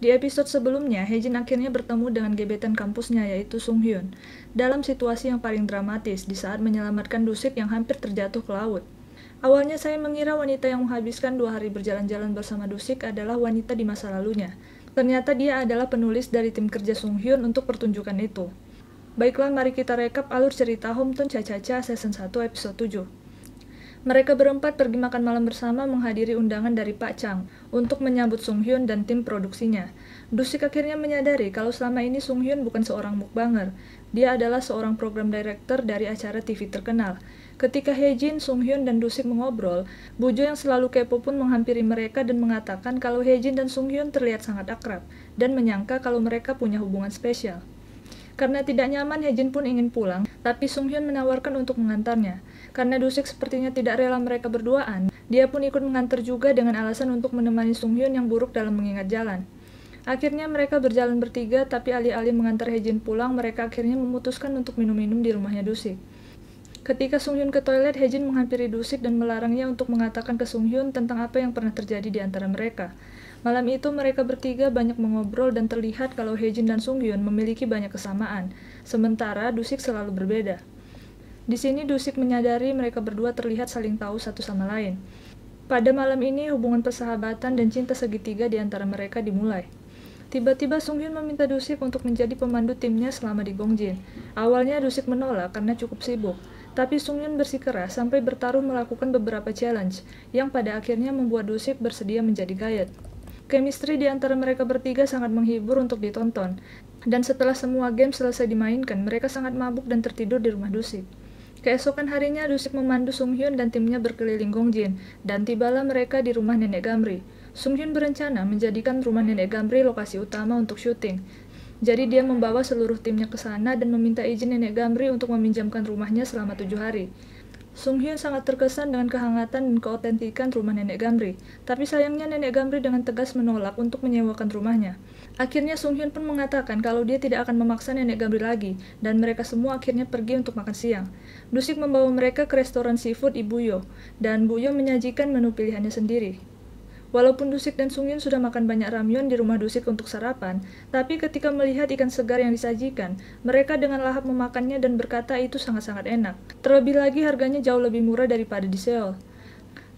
Di episode sebelumnya, Haejin akhirnya bertemu dengan gebetan kampusnya yaitu Sung Hyun, dalam situasi yang paling dramatis di saat menyelamatkan Dusik yang hampir terjatuh ke laut. Awalnya saya mengira wanita yang menghabiskan 2 hari berjalan-jalan bersama Dusik adalah wanita di masa lalunya. Ternyata dia adalah penulis dari tim kerja Sung Hyun untuk pertunjukan itu. Baiklah, mari kita rekap alur cerita Hometown Cha-Cha-Cha Season 1 episode 7. Mereka berempat pergi makan malam bersama menghadiri undangan dari Pak Chang untuk menyambut Sung Hyun dan tim produksinya. Dusik akhirnya menyadari kalau selama ini Sung Hyun bukan seorang mukbanger. Dia adalah seorang program director dari acara TV terkenal. Ketika Haejin, Sung Hyun, dan Dusik mengobrol, Bujo yang selalu kepo pun menghampiri mereka dan mengatakan kalau Haejin dan Sung Hyun terlihat sangat akrab, dan menyangka kalau mereka punya hubungan spesial. Karena tidak nyaman, Haejin pun ingin pulang, tapi Sung Hyun menawarkan untuk mengantarnya. Karena Dusik sepertinya tidak rela mereka berduaan, dia pun ikut mengantar juga dengan alasan untuk menemani Sung Hyun yang buruk dalam mengingat jalan. Akhirnya mereka berjalan bertiga, tapi alih-alih mengantar Haejin pulang, mereka akhirnya memutuskan untuk minum-minum di rumahnya Dusik. Ketika Sung Hyun ke toilet, Haejin menghampiri Dusik dan melarangnya untuk mengatakan ke Sung Hyun tentang apa yang pernah terjadi di antara mereka. Malam itu mereka bertiga banyak mengobrol dan terlihat kalau Haejin dan Sung Hyun memiliki banyak kesamaan, sementara Dusik selalu berbeda. Di sini Dusik menyadari mereka berdua terlihat saling tahu satu sama lain. Pada malam ini hubungan persahabatan dan cinta segitiga di antara mereka dimulai. Tiba-tiba Sung Hyun meminta Dusik untuk menjadi pemandu timnya selama di Gongjin. Awalnya Dusik menolak karena cukup sibuk, tapi Sung Hyun bersikeras sampai bertaruh melakukan beberapa challenge, yang pada akhirnya membuat Dusik bersedia menjadi guide. Chemistry di antara mereka bertiga sangat menghibur untuk ditonton, dan setelah semua game selesai dimainkan, mereka sangat mabuk dan tertidur di rumah Dusik. Keesokan harinya, Dusik memandu Sung Hyun dan timnya berkeliling Gongjin, dan tibalah mereka di rumah Nenek Gamri. Sung Hyun berencana menjadikan rumah Nenek Gamri lokasi utama untuk syuting. Jadi dia membawa seluruh timnya ke sana dan meminta izin Nenek Gamri untuk meminjamkan rumahnya selama 7 hari. Sung Hyun sangat terkesan dengan kehangatan dan keotentikan rumah Nenek Gamri, tapi sayangnya Nenek Gamri dengan tegas menolak untuk menyewakan rumahnya. Akhirnya Sung Hyun pun mengatakan kalau dia tidak akan memaksa Nenek Gamri lagi, dan mereka semua akhirnya pergi untuk makan siang. Dusik membawa mereka ke restoran seafood Ibu Yo, dan Bu Yo menyajikan menu pilihannya sendiri. Walaupun Dusik dan Sung Hyun sudah makan banyak ramyeon di rumah Dusik untuk sarapan, tapi ketika melihat ikan segar yang disajikan, mereka dengan lahap memakannya dan berkata itu sangat-sangat enak. Terlebih lagi harganya jauh lebih murah daripada di Seoul.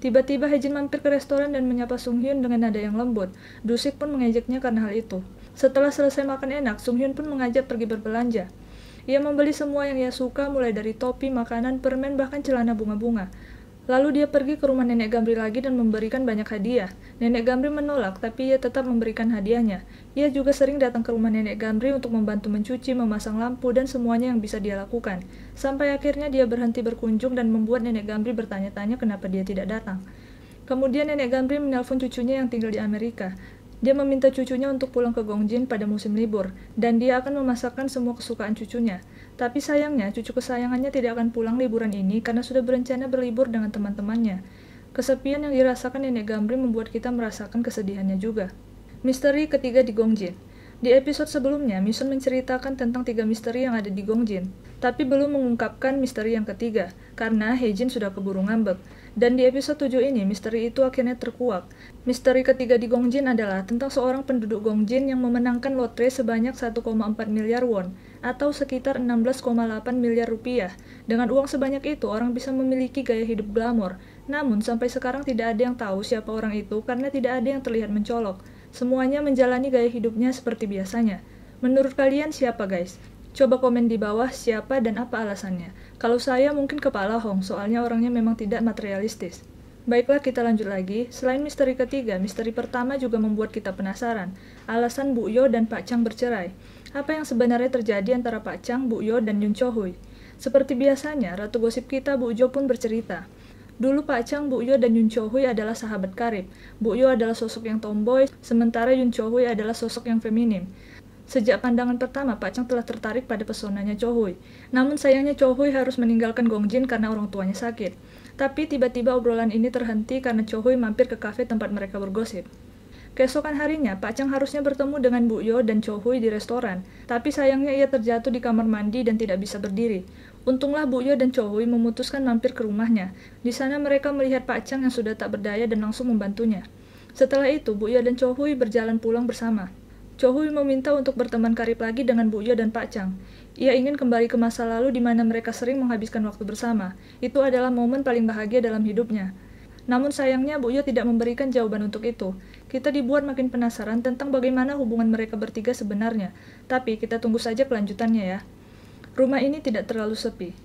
Tiba-tiba Haejin mampir ke restoran dan menyapa Sung Hyun dengan nada yang lembut. Dusik pun mengejeknya karena hal itu. Setelah selesai makan enak, Sung Hyun pun mengajak pergi berbelanja. Ia membeli semua yang ia suka, mulai dari topi, makanan, permen, bahkan celana bunga-bunga. Lalu dia pergi ke rumah Nenek Gamri lagi dan memberikan banyak hadiah. Nenek Gamri menolak, tapi ia tetap memberikan hadiahnya. Ia juga sering datang ke rumah Nenek Gamri untuk membantu mencuci, memasang lampu, dan semuanya yang bisa dia lakukan. Sampai akhirnya dia berhenti berkunjung dan membuat Nenek Gamri bertanya-tanya kenapa dia tidak datang. Kemudian Nenek Gamri menelpon cucunya yang tinggal di Amerika. Dia meminta cucunya untuk pulang ke Gongjin pada musim libur, dan dia akan memasakkan semua kesukaan cucunya. Tapi sayangnya, cucu kesayangannya tidak akan pulang liburan ini karena sudah berencana berlibur dengan teman-temannya. Kesepian yang dirasakan Nenek Gamri membuat kita merasakan kesedihannya juga. Misteri ketiga di Gongjin. Di episode sebelumnya, Misun menceritakan tentang 3 misteri yang ada di Gongjin, tapi belum mengungkapkan misteri yang ketiga, karena Haejin sudah keburu ngambek. Dan di episode 7 ini, misteri itu akhirnya terkuak. Misteri ketiga di Gongjin adalah tentang seorang penduduk Gongjin yang memenangkan lotre sebanyak 1,4 miliar won, atau sekitar 16,8 miliar rupiah. Dengan uang sebanyak itu, orang bisa memiliki gaya hidup glamor. Namun, sampai sekarang tidak ada yang tahu siapa orang itu karena tidak ada yang terlihat mencolok. Semuanya menjalani gaya hidupnya seperti biasanya. Menurut kalian siapa, guys? Coba komen di bawah siapa dan apa alasannya. Kalau saya mungkin Kepala Hong, soalnya orangnya memang tidak materialistis. Baiklah, kita lanjut lagi. Selain misteri ketiga, misteri pertama juga membuat kita penasaran. Alasan Bu Yo dan Pak Chang bercerai. Apa yang sebenarnya terjadi antara Pak Chang, Bu Yo, dan Yoon Cho Hui? Seperti biasanya, Ratu Gosip kita Bu Jo pun bercerita. Dulu Pak Chang, Bu Yo, dan Yoon Cho Hui adalah sahabat karib. Bu Yo adalah sosok yang tomboy, sementara Yoon Cho Hui adalah sosok yang feminim. Sejak pandangan pertama, Pak Chang telah tertarik pada pesonanya Cho Hui. Namun sayangnya Cho Hui harus meninggalkan Gongjin karena orang tuanya sakit. Tapi tiba-tiba obrolan ini terhenti karena Cho Hui mampir ke kafe tempat mereka bergosip. Keesokan harinya, Pak Chang harusnya bertemu dengan Bu Yo dan Cho Hui di restoran, tapi sayangnya ia terjatuh di kamar mandi dan tidak bisa berdiri. Untunglah Bu Yo dan Cho Hui memutuskan mampir ke rumahnya. Di sana mereka melihat Pak Chang yang sudah tak berdaya dan langsung membantunya. Setelah itu, Bu Yo dan Cho Hui berjalan pulang bersama. Cho Hui meminta untuk berteman karib lagi dengan Bu Yo dan Pak Chang. Ia ingin kembali ke masa lalu di mana mereka sering menghabiskan waktu bersama. Itu adalah momen paling bahagia dalam hidupnya. Namun sayangnya Bu Yo tidak memberikan jawaban untuk itu. Kita dibuat makin penasaran tentang bagaimana hubungan mereka bertiga sebenarnya. Tapi kita tunggu saja kelanjutannya ya. Rumah ini tidak terlalu sepi.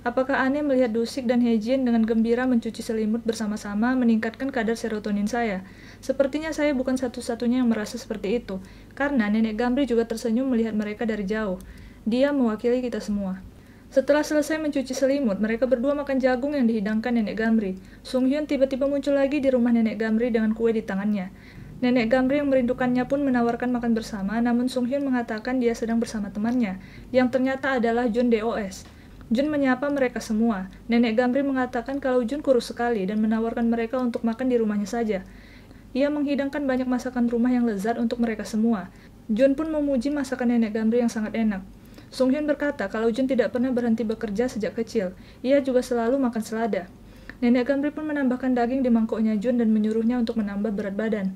Apakah aneh melihat Dusik dan Hye-jin dengan gembira mencuci selimut bersama-sama meningkatkan kadar serotonin saya? Sepertinya saya bukan satu-satunya yang merasa seperti itu, karena Nenek Gamri juga tersenyum melihat mereka dari jauh. Dia mewakili kita semua. Setelah selesai mencuci selimut, mereka berdua makan jagung yang dihidangkan Nenek Gamri. Sung Hyun tiba-tiba muncul lagi di rumah Nenek Gamri dengan kue di tangannya. Nenek Gamri yang merindukannya pun menawarkan makan bersama, namun Sung Hyun mengatakan dia sedang bersama temannya, yang ternyata adalah Jun DOS. Jun menyapa mereka semua. Nenek Gamri mengatakan kalau Jun kurus sekali dan menawarkan mereka untuk makan di rumahnya saja. Ia menghidangkan banyak masakan rumah yang lezat untuk mereka semua. Jun pun memuji masakan Nenek Gamri yang sangat enak. Sung Hyun berkata kalau Jun tidak pernah berhenti bekerja sejak kecil. Ia juga selalu makan selada. Nenek Gamri pun menambahkan daging di mangkoknya Jun dan menyuruhnya untuk menambah berat badan.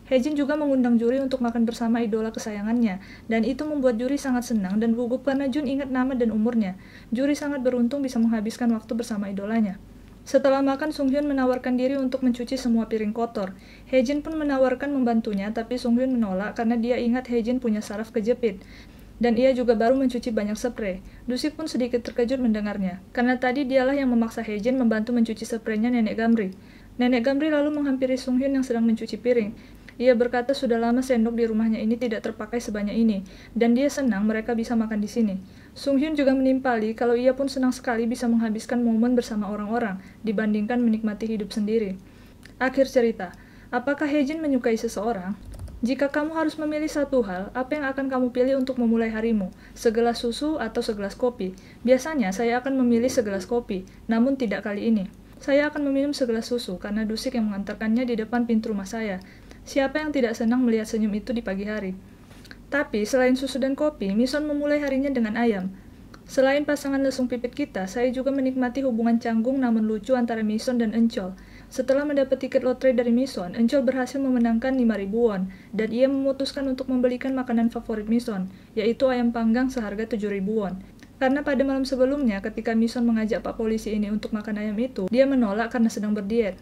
Hye-jin juga mengundang juri untuk makan bersama idola kesayangannya, dan itu membuat juri sangat senang dan gugup karena Jun ingat nama dan umurnya. Juri sangat beruntung bisa menghabiskan waktu bersama idolanya. Setelah makan, Sung Hyun menawarkan diri untuk mencuci semua piring kotor. Hye-jin pun menawarkan membantunya, tapi Sung Hyun menolak karena dia ingat Hye-jin punya saraf kejepit. Dan ia juga baru mencuci banyak spray. Dusik pun sedikit terkejut mendengarnya, karena tadi dialah yang memaksa Hye-jin membantu mencuci spraynya Nenek Gamri. Nenek Gamri lalu menghampiri Sung Hyun yang sedang mencuci piring. Ia berkata sudah lama sendok di rumahnya ini tidak terpakai sebanyak ini, dan dia senang mereka bisa makan di sini. Sung Hyun juga menimpali kalau ia pun senang sekali bisa menghabiskan momen bersama orang-orang, dibandingkan menikmati hidup sendiri. Akhir cerita, apakah Hye-jin menyukai seseorang? Jika kamu harus memilih satu hal, apa yang akan kamu pilih untuk memulai harimu? Segelas susu atau segelas kopi? Biasanya saya akan memilih segelas kopi, namun tidak kali ini. Saya akan meminum segelas susu karena Dusik yang mengantarkannya di depan pintu rumah saya. Siapa yang tidak senang melihat senyum itu di pagi hari? Tapi, selain susu dan kopi, Mison memulai harinya dengan ayam. Selain pasangan lesung pipit kita, saya juga menikmati hubungan canggung namun lucu antara Mison dan Encol. Setelah mendapat tiket lotre dari Mison, Encol berhasil memenangkan 5.000 won, dan ia memutuskan untuk membelikan makanan favorit Mison, yaitu ayam panggang seharga 7.000 won. Karena pada malam sebelumnya, ketika Mison mengajak Pak Polisi ini untuk makan ayam itu, dia menolak karena sedang berdiet.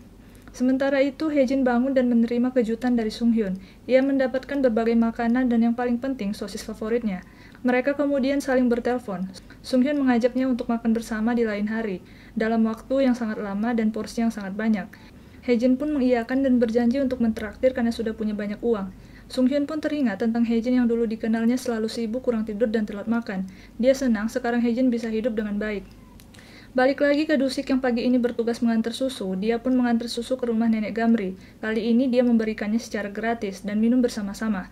Sementara itu, Hye-jin bangun dan menerima kejutan dari Sung Hyun. Ia mendapatkan berbagai makanan dan yang paling penting, sosis favoritnya. Mereka kemudian saling bertelepon. Sung Hyun mengajaknya untuk makan bersama di lain hari, dalam waktu yang sangat lama dan porsi yang sangat banyak. Hye-jin pun mengiyakan dan berjanji untuk mentraktir karena sudah punya banyak uang. Sung Hyun pun teringat tentang Hye-jin yang dulu dikenalnya selalu sibuk, kurang tidur, dan telat makan. Dia senang sekarang Hye-jin bisa hidup dengan baik. Balik lagi ke Dusik yang pagi ini bertugas mengantar susu, dia pun mengantar susu ke rumah Nenek Gamri. Kali ini dia memberikannya secara gratis dan minum bersama-sama.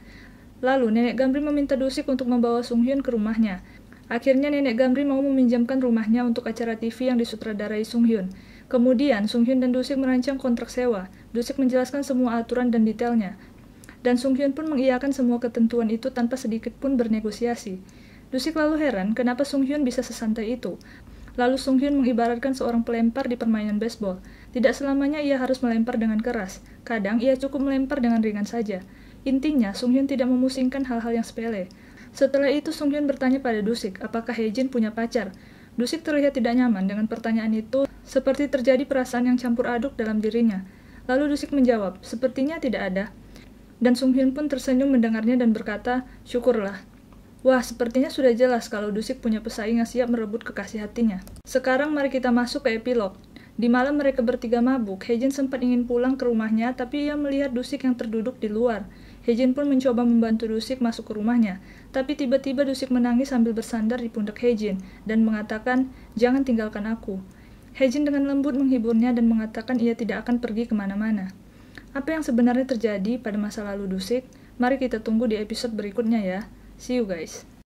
Lalu Nenek Gamri meminta Dusik untuk membawa Sung Hyun ke rumahnya. Akhirnya Nenek Gamri mau meminjamkan rumahnya untuk acara TV yang disutradarai Sung Hyun. Kemudian Sung Hyun dan Dusik merancang kontrak sewa. Dusik menjelaskan semua aturan dan detailnya. Dan Sung Hyun pun mengiyakan semua ketentuan itu tanpa sedikit pun bernegosiasi. Dusik lalu heran kenapa Sung Hyun bisa sesantai itu. Lalu Sung Hyun mengibaratkan seorang pelempar di permainan baseball. Tidak selamanya ia harus melempar dengan keras. Kadang ia cukup melempar dengan ringan saja. Intinya, Sung Hyun tidak memusingkan hal-hal yang sepele. Setelah itu, Sung Hyun bertanya pada Dusik, apakah Hye-jin punya pacar? Dusik terlihat tidak nyaman dengan pertanyaan itu, seperti terjadi perasaan yang campur aduk dalam dirinya. Lalu Dusik menjawab, sepertinya tidak ada. Dan Sung Hyun pun tersenyum mendengarnya dan berkata, syukurlah. Wah, sepertinya sudah jelas kalau Dusik punya pesaing yang siap merebut kekasih hatinya. Sekarang mari kita masuk ke epilog. Di malam mereka bertiga mabuk, Hye-jin sempat ingin pulang ke rumahnya, tapi ia melihat Dusik yang terduduk di luar. Hye-jin pun mencoba membantu Dusik masuk ke rumahnya, tapi tiba-tiba Dusik menangis sambil bersandar di pundak Hye-jin dan mengatakan, jangan tinggalkan aku. Hye-jin dengan lembut menghiburnya dan mengatakan ia tidak akan pergi kemana-mana. Apa yang sebenarnya terjadi pada masa lalu Dusik? Mari kita tunggu di episode berikutnya ya. See you guys.